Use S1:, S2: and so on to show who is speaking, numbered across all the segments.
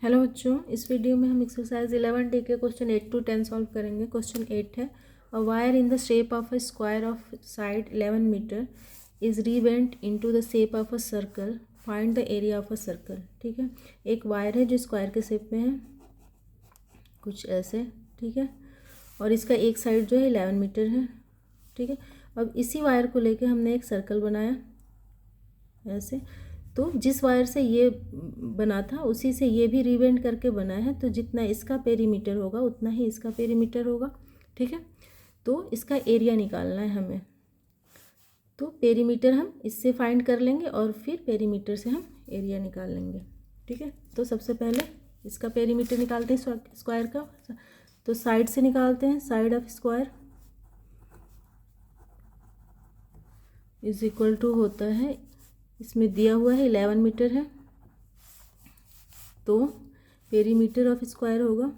S1: Hello बच्चों, इस video में हम एक्सरसाइज 11D के क्वेश्चन 8 to 10 सॉल्व करेंगे। क्वेश्चन 8 है, a wire in the shape of a square of side 11 metre is rebent into the shape of a circle, find the area of a circle. ठीक है, एक wire है जो square के shape में है, कुछ ऐसे। ठीक है, और इसका एक साइड जो है 11 मीटर है। ठीक है, अब इसी वायर को लेके हमने एक सर्कल बनाया ऐसे। तो जिस वायर से ये बना था उसी से ये भी रिवेंड करके बना है, तो जितना इसका पेरीमीटर होगा उतना ही इसका पेरीमीटर होगा। ठीक है, तो इसका एरिया निकालना है हमें। तो पेरीमीटर हम इससे फाइंड कर लेंगे और फिर पेरीमीटर से हम एरिया निकाल लेंगे। ठीक है, तो सबसे पहले इसका पेरीमीटर निकालते हैं स्क्वायर का। तो साइड से निकालते हैं, side of square is equal to होता है, इसमें दिया हुआ है 11 मीटर है, तो पेरीमीटर ऑफ स्क्वायर होगा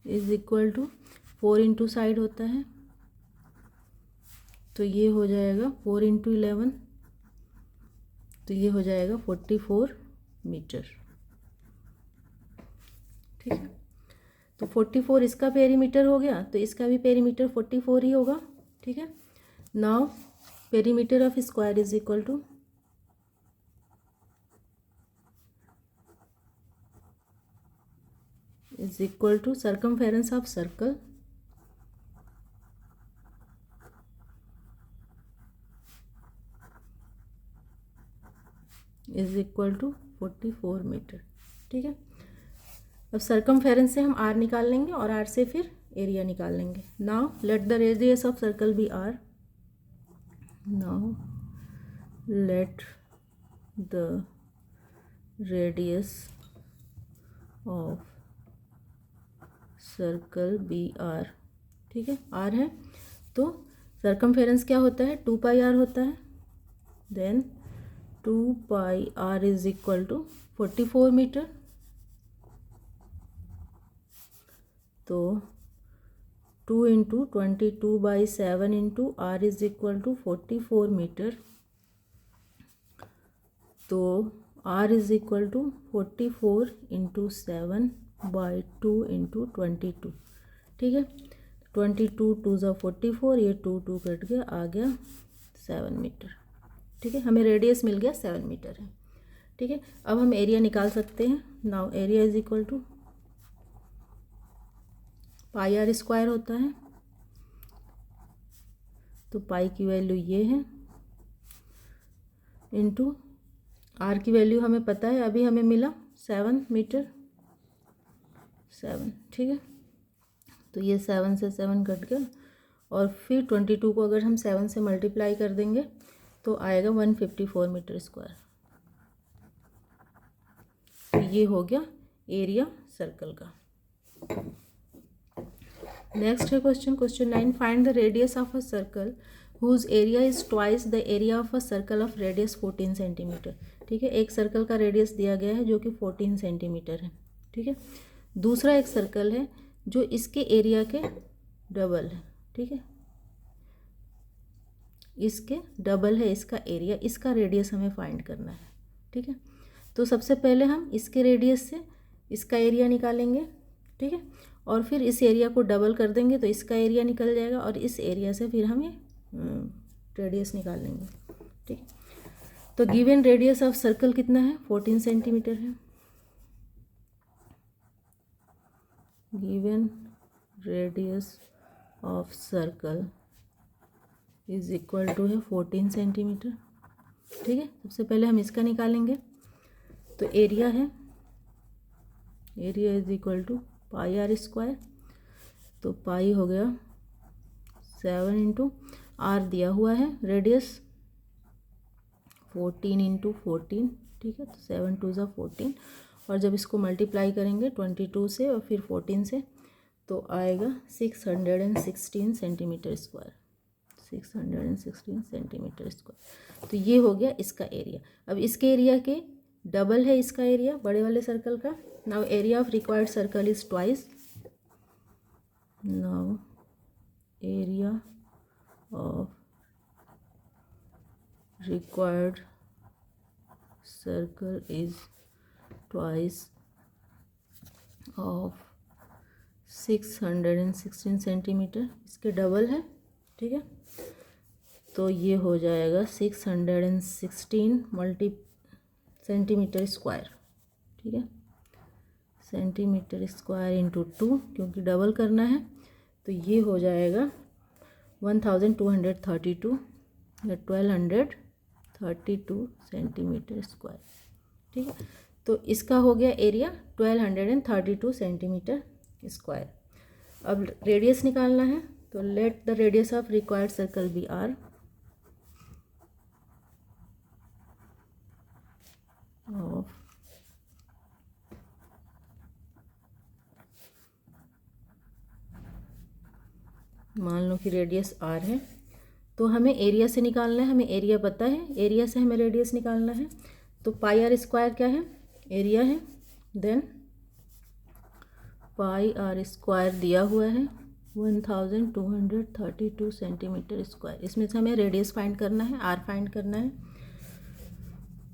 S1: is equal to 4 into side होता है, तो ये हो जाएगा 4 इंटू 11, तो ये हो जाएगा 44 मीटर। ठीक है, तो 44 इसका पेरीमीटर हो गया, तो इसका भी पेरीमीटर 44 ही होगा। ठीक है, now perimeter of square is equal to circumference of circle is equal to 44 metre. ठीक है, अब सर्कमफेरेंस से हम आर निकाल लेंगे और आर से फिर एरिया निकाल लेंगे। Now let the radius of circle be R. Now let the radius of circle be R. ठीक है, आर है तो सर्कमफेरेंस क्या होता है, 2 पाई आर होता है। Then 2 pi R is equal to 44 metre. तो 2 into 22/7 into R is equal to 44 metre. तो R is equal to 44 into 7/2 into 22। ठीक है, 22 2 ज़ा 44, ये 2 2 कट गया, आ गया 7 मीटर। ठीक है, हमें रेडियस मिल गया 7 मीटर है। ठीक है, अब हम एरिया निकाल सकते हैं। Now area is equal to pi R square होता है, तो पाई की वैल्यू ये है, इंटू आर की वैल्यू हमें पता है, अभी हमें मिला 7 मीटर 7। ठीक है, तो ये 7 से 7 कट गया, और फिर 22 को अगर हम 7 से मल्टीप्लाई कर देंगे तो आएगा 154 मीटर स्क्वायर। तो ये हो गया एरिया सर्कल का। नेक्स्ट है question 9, find the radius of a circle whose area is twice the area of a circle of radius 14 centimetre. ठीक है, एक सर्कल का रेडियस दिया गया है जो कि 14 सेंटीमीटर है। ठीक है, दूसरा एक सर्कल है जो इसके एरिया के डबल है। ठीक है, इसके डबल है इसका एरिया, इसका रेडियस हमें फाइंड करना है। ठीक है, तो सबसे पहले हम इसके रेडियस से इसका एरिया निकालेंगे। ठीक है, और फिर इस एरिया को डबल कर देंगे तो इसका एरिया निकल जाएगा, और इस एरिया से फिर हम ये रेडियस निकाल लेंगे। ठीक है, तो गिवन रेडियस ऑफ सर्कल कितना है, 14 सेंटीमीटर है। Given radius of circle is equal to है 14 सेंटीमीटर। ठीक है, सबसे पहले हम इसका निकालेंगे। तो एरिया है, area is equal to pi R square, तो पाई हो गया 7 इंटू आर दिया हुआ है रेडियस 14 इंटू 14। ठीक है, तो 7 2 ज़ा 14, और जब इसको मल्टीप्लाई करेंगे 22 से और फिर 14 से तो आएगा 616 सेंटीमीटर स्क्वायर, 616 सेंटीमीटर स्क्वायर। तो ये हो गया इसका एरिया। अब इसके एरिया के डबल है इसका एरिया बड़े वाले सर्कल का। Now area of required circle is twice. Now area of required circle is twice of 616 centimetre, इसके डबल है, ठीक है। तो ये हो जाएगा 616 मल्टी सेंटीमीटर स्क्वायर, ठीक है, सेंटीमीटर स्क्वायर इंटू 2, क्योंकि डबल करना है। तो ये हो जाएगा 1232 या 1232 सेंटीमीटर स्क्वायर, ठीक है। तो इसका हो गया एरिया 1232 सेंटीमीटर स्क्वायर। अब रेडियस निकालना है, तो let the radius of required circle be R. मान लो कि रेडियस आर है, तो हमें एरिया से निकालना है, हमें एरिया पता है, एरिया से हमें रेडियस निकालना है। तो पाई आर स्क्वायर क्या है, एरिया है, देन पाई आर स्क्वायर दिया हुआ है 1232 सेंटीमीटर स्क्वायर। इसमें से हमें रेडियस फाइंड करना है, आर फाइंड करना है।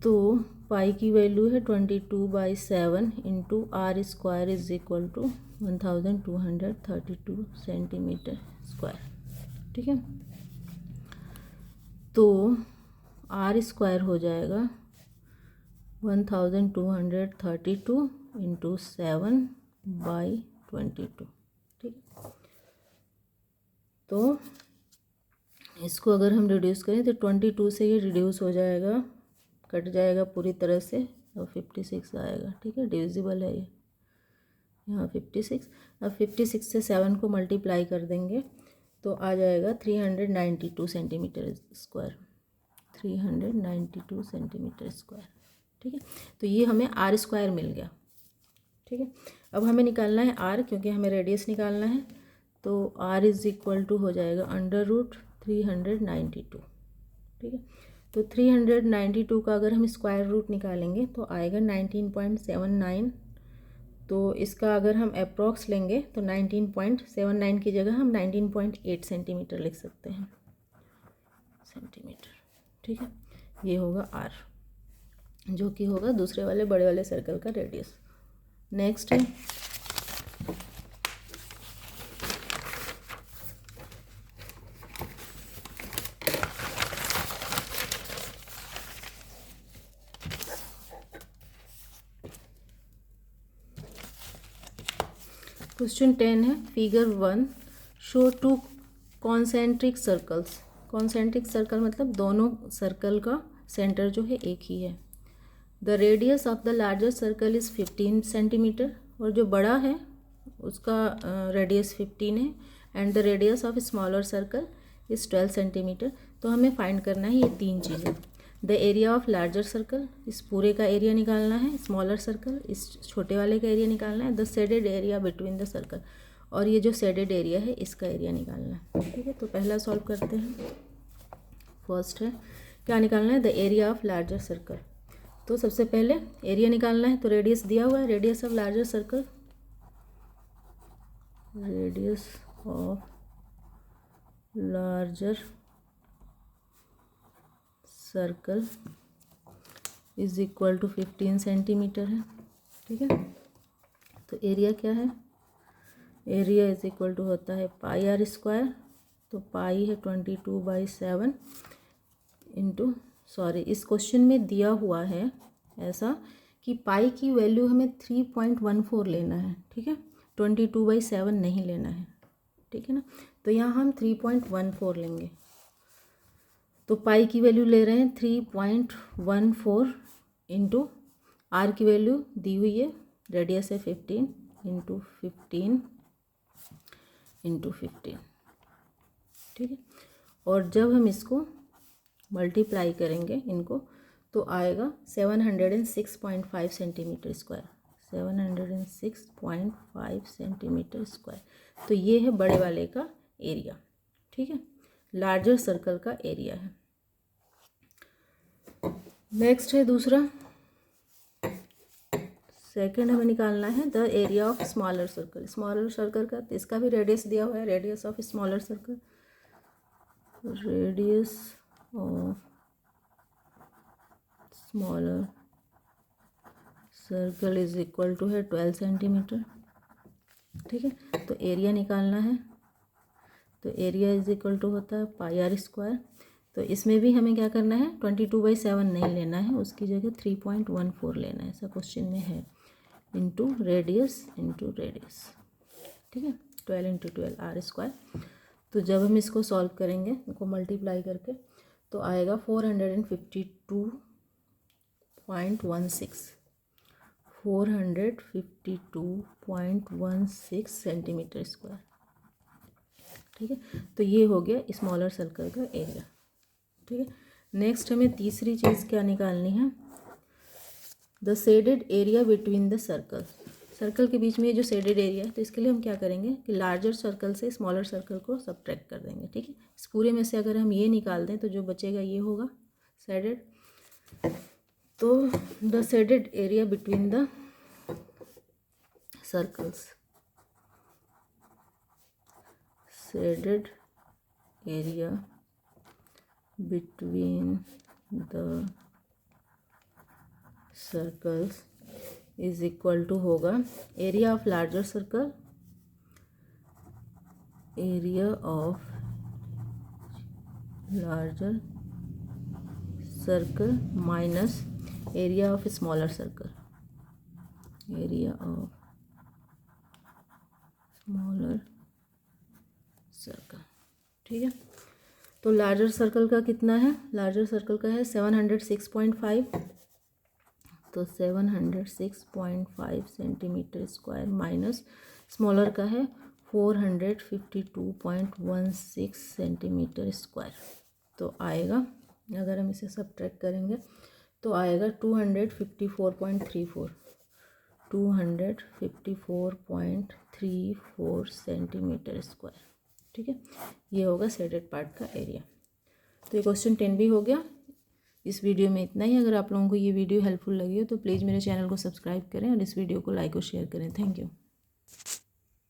S1: तो पाई की वैल्यू है 22/7 into R square is equal to 1232 centimetre square, ठीक है। तो आर स्क्वायर हो जाएगा 1232 इंटू 7/22, ठीक है। तो इसको अगर हम रिड्यूस करें तो 22 से ये रिड्यूस हो जाएगा, कट जाएगा पूरी तरह से, और 56 आएगा, ठीक है, डिविजिबल है ये यहाँ 56। अब 56 से 7 को मल्टीप्लाई कर देंगे तो आ जाएगा 392 सेंटीमीटर स्क्वायर, 392 सेंटीमीटर स्क्वायर, ठीक है। तो ये हमें आर स्क्वायर मिल गया, ठीक है। अब हमें निकालना है आर, क्योंकि हमें रेडियस निकालना है। तो आर इज इक्वल टू हो जाएगा √392, ठीक है। तो 392 का अगर हम स्क्वायर रूट निकालेंगे तो आएगा 19.79। तो इसका अगर हम अप्रॉक्स लेंगे तो 19.79 की जगह हम 19.8 सेंटीमीटर लिख सकते हैं, सेंटीमीटर, ठीक है। ये होगा आर, जो कि होगा दूसरे वाले बड़े वाले सर्कल का रेडियस। नेक्स्ट है क्वेश्चन 10 है, figure 1 show 2 concentric circles. Concentric circle मतलब दोनों सर्कल का सेंटर जो है एक ही है। The radius of the larger circle is 15 centimetre, और जो बड़ा है उसका रेडियस 15 है, and the radius of smaller circle is 12 centimetre. तो हमें फाइंड करना है ये तीन चीज़ें। The area of larger circle, इस पूरे का एरिया निकालना है, स्मॉलर सर्कल, इस छोटे वाले का एरिया निकालना है, the shaded area between the circle, और ये जो शेडेड एरिया है इसका एरिया निकालना है, ठीक है। तो पहला सॉल्व करते हैं। फर्स्ट है क्या निकालना है, the area of larger circle. तो सबसे पहले एरिया निकालना है, तो रेडियस दिया हुआ है, radius of larger circle, radius of larger circle is equal to 15 centimetre है, ठीक है। तो एरिया क्या है, एरिया इज इक्वल टू होता है पाई आर स्क्वायर। तो पाई है 22/7 इंटू, सॉरी इस क्वेश्चन में दिया हुआ है ऐसा कि पाई की वैल्यू हमें 3.14 लेना है, ठीक है, 22/7 नहीं लेना है, ठीक है ना। तो यहाँ हम 3.14 लेंगे। तो पाई की वैल्यू ले रहे हैं 3.14 इंटू आर की वैल्यू दी हुई है, रेडियस है 15 इंटू 15 इंटू 15, ठीक है। और जब हम इसको मल्टीप्लाई करेंगे इनको तो आएगा 706.5 सेंटीमीटर स्क्वायर, 706.5 सेंटीमीटर स्क्वायर। तो ये है बड़े वाले का एरिया, ठीक है, लार्जर सर्कल का एरिया है। नेक्स्ट है दूसरा, सेकंड हमें निकालना है the area of smaller circle. Smaller circle का इसका भी रेडियस दिया हुआ है, radius of smaller circle, radius of smaller circle is equal to है 12 सेंटीमीटर। ठीक है, तो एरिया निकालना है, तो एरिया इज इक्वल टू होता है पाई आर स्क्वायर। तो इसमें भी हमें क्या करना है, 22/7 नहीं लेना है, उसकी जगह 3.14 लेना है, ऐसा क्वेश्चन में है, इंटू रेडियस। ठीक है, 12 × 12 आर स्क्वायर। तो जब हम इसको सॉल्व करेंगे, इनको मल्टीप्लाई करके, तो आएगा 452.16 सेंटीमीटर स्क्वायर। ठीक है, तो ये हो गया स्मॉलर सर्कल का एरिया। ठीक है, नेक्स्ट हमें तीसरी चीज़ क्या निकालनी है, the shaded area between the circle. Circle के बीच में ये जो शेडेड एरिया है, तो इसके लिए हम क्या करेंगे कि लार्जर सर्कल से स्मॉलर सर्कल को सब्ट्रैक्ट कर देंगे। ठीक है, इस पूरे में से अगर हम ये निकाल दें तो जो बचेगा ये होगा शेडेड। तो the shaded area between the circles, shaded area between the circles is equal to होगा area of larger circle, area of larger circle minus area of smaller circle, area of smaller circle. ठीक है, तो larger circle का कितना है, larger circle का है 706.5, तो 706.5 सेंटीमीटर स्क्वायर माइनस स्मॉलर का है 452.16 सेंटीमीटर स्क्वायर। तो आएगा, अगर हम इसे सब्ट्रैक्ट करेंगे तो आएगा 254.34 सेंटीमीटर स्क्वायर। ठीक है, ये होगा शेडेड पार्ट का एरिया। तो ये क्वेश्चन 10 भी हो गया। इस वीडियो में इतना ही। अगर आप लोगों को ये वीडियो हेल्पफुल लगी हो तो प्लीज़ मेरे चैनल को सब्सक्राइब करें और इस वीडियो को लाइक और शेयर करें। Thank you.